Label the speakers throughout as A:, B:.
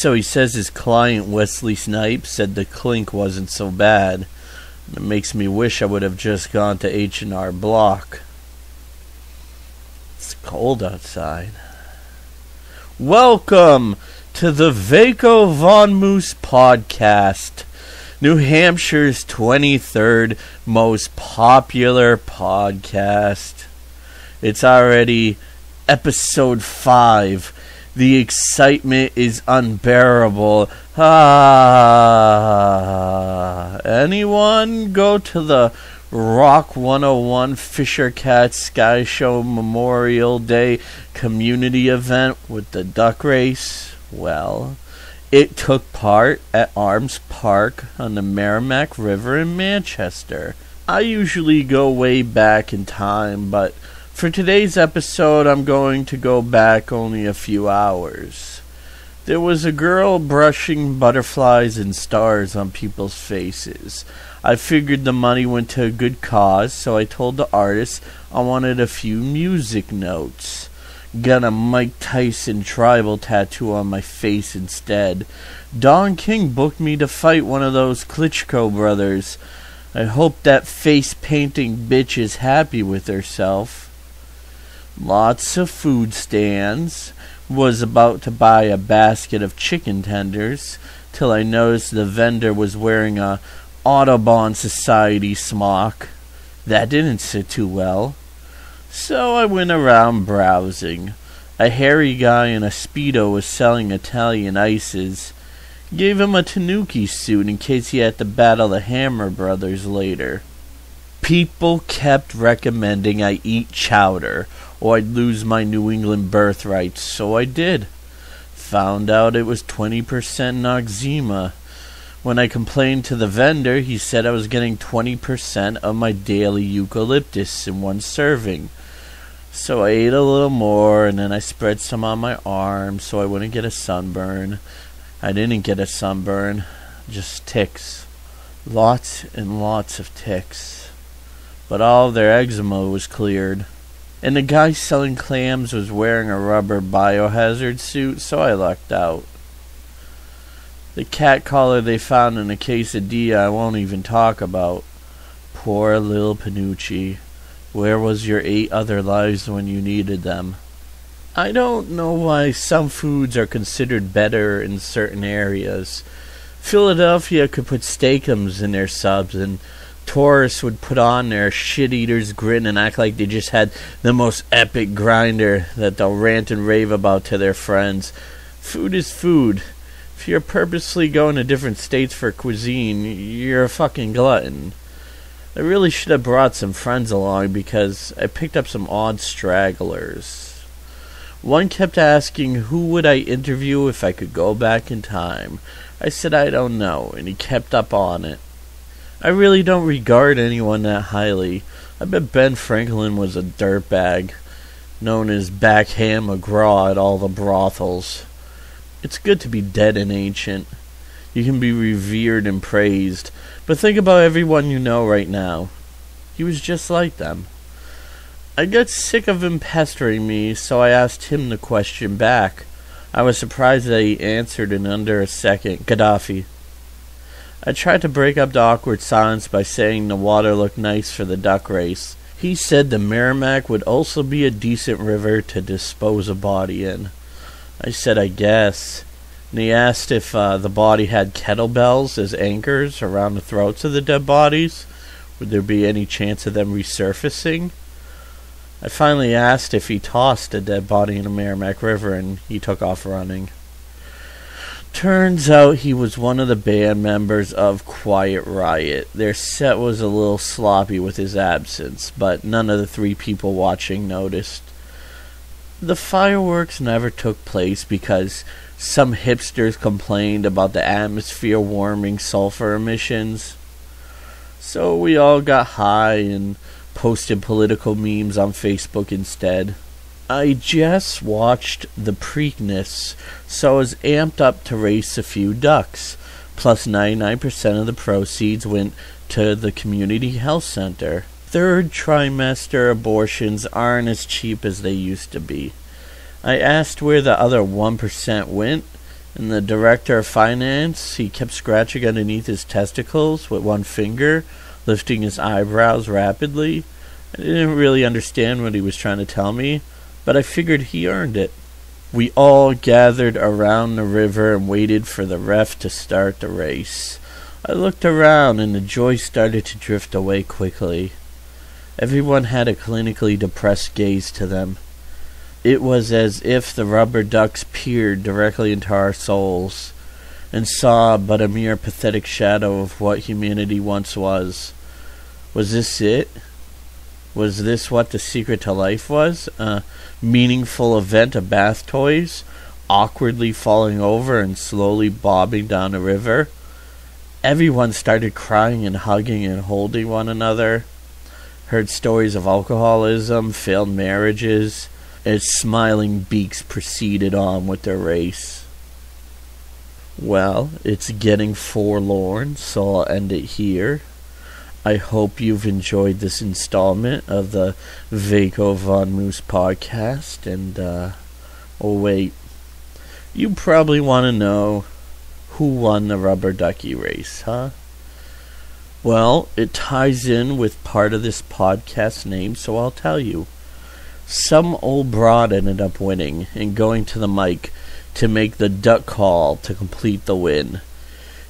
A: So he says his client Wesley Snipes said the clink wasn't so bad. It makes me wish I would have just gone to H&R Block. It's cold outside. Welcome to the Veikko Von Moose podcast, New Hampshire's 23rd most popular podcast. It's already episode 5. The excitement is unbearable. Anyone go to the Rock 101 Fisher Cat Sky Show Memorial Day community event with the duck race? Well, it took part at Arms Park on the Merrimack River in Manchester. I usually go way back in time, but for today's episode, I'm going to go back only a few hours. There was a girl brushing butterflies and stars on people's faces. I figured the money went to a good cause, so I told the artist I wanted a few music notes. Got a Mike Tyson tribal tattoo on my face instead. Don King booked me to fight one of those Klitschko brothers. I hope that face-painting bitch is happy with herself. Lots of food stands. Was about to buy a basket of chicken tenders till I noticed the vendor was wearing a Audubon Society smock. That didn't sit too well. So I went around browsing. A hairy guy in a Speedo was selling Italian ices. Gave him a Tanuki suit in case he had to battle the Hammer Brothers later. People kept recommending I eat chowder, or I'd lose my New England birthright, so I did. Found out it was 20% Noxzema. When I complained to the vendor, he said I was getting 20% of my daily eucalyptus in one serving. So I ate a little more, and then I spread some on my arm so I wouldn't get a sunburn. I didn't get a sunburn, just ticks. Lots and lots of ticks. But all of their eczema was cleared. And the guy selling clams was wearing a rubber biohazard suit, so I lucked out. The cat collar they found in a quesadilla I won't even talk about. Poor little Panucci. Where was your 8 other lives when you needed them? I don't know why some foods are considered better in certain areas. Philadelphia could put steakums in their subs, and tourists would put on their shit-eater's grin and act like they just had the most epic grinder that they'll rant and rave about to their friends. Food is food. If you're purposely going to different states for cuisine, you're a fucking glutton. I really should have brought some friends along because I picked up some odd stragglers. One kept asking who would I interview if I could go back in time. I said I don't know, and he kept up on it. I really don't regard anyone that highly. I bet Ben Franklin was a dirtbag, known as Backhand McGraw at all the brothels. It's good to be dead and ancient. You can be revered and praised, but think about everyone you know right now. He was just like them. I got sick of him pestering me, so I asked him the question back. I was surprised that he answered in under a second. Gaddafi. I tried to break up the awkward silence by saying the water looked nice for the duck race. He said the Merrimack would also be a decent river to dispose a body in. I said I guess. And he asked if the body had kettlebells as anchors around the throats of the dead bodies. Would there be any chance of them resurfacing? I finally asked if he tossed a dead body in the Merrimack River, and he took off running. Turns out he was one of the band members of Quiet Riot. Their set was a little sloppy with his absence, but none of the 3 people watching noticed. The fireworks never took place because some hipsters complained about the atmosphere warming sulfur emissions. So we all got high and posted political memes on Facebook instead. I just watched the Preakness, so I was amped up to race a few ducks. Plus 99% of the proceeds went to the community health center. 3rd trimester abortions aren't as cheap as they used to be. I asked where the other 1% went, And the director of finance, he kept scratching underneath his testicles with one finger, lifting his eyebrows rapidly. I didn't really understand what he was trying to tell me, but I figured he earned it. We all gathered around the river and waited for the ref to start the race. I looked around and the joy started to drift away quickly. Everyone had a clinically depressed gaze to them. It was as if the rubber ducks peered directly into our souls and saw but a mere pathetic shadow of what humanity once was. Was this it? Was this what the secret to life was? A meaningful event of bath toys, awkwardly falling over and slowly bobbing down the river? Everyone started crying and hugging and holding one another. Heard stories of alcoholism, failed marriages, as smiling beaks proceeded on with their race. Well, it's getting forlorn, so I'll end it here. I hope you've enjoyed this installment of the Veikko Von Moose podcast. And, oh wait, you probably want to know who won the rubber ducky race, huh? Well, it ties in with part of this podcast name, so I'll tell you. Some old broad ended up winning and going to the mic to make the duck call to complete the win.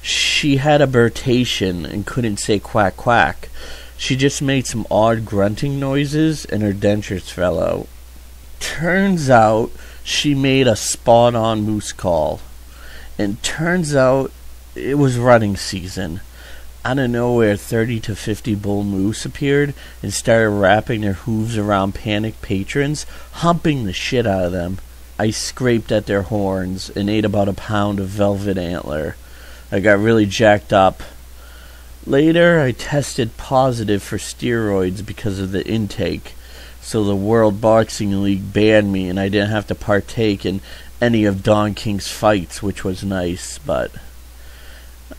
A: She had a birtation and couldn't say quack quack. She just made some odd grunting noises and her dentures fell out. Turns out she made a spot-on moose call. And turns out it was running season. Out of nowhere, 30 to 50 bull moose appeared and started wrapping their hooves around panicked patrons, humping the shit out of them. I scraped at their horns and ate about a pound of velvet antler. I got really jacked up. Later, I tested positive for steroids because of the intake, so the World Boxing League banned me and I didn't have to partake in any of Don King's fights, which was nice, but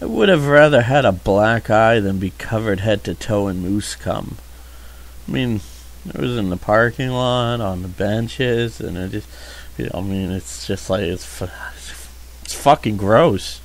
A: I would have rather had a black eye than be covered head to toe in moose cum. I mean, it was in the parking lot, on the benches, and it just, it's just like, it's fucking gross.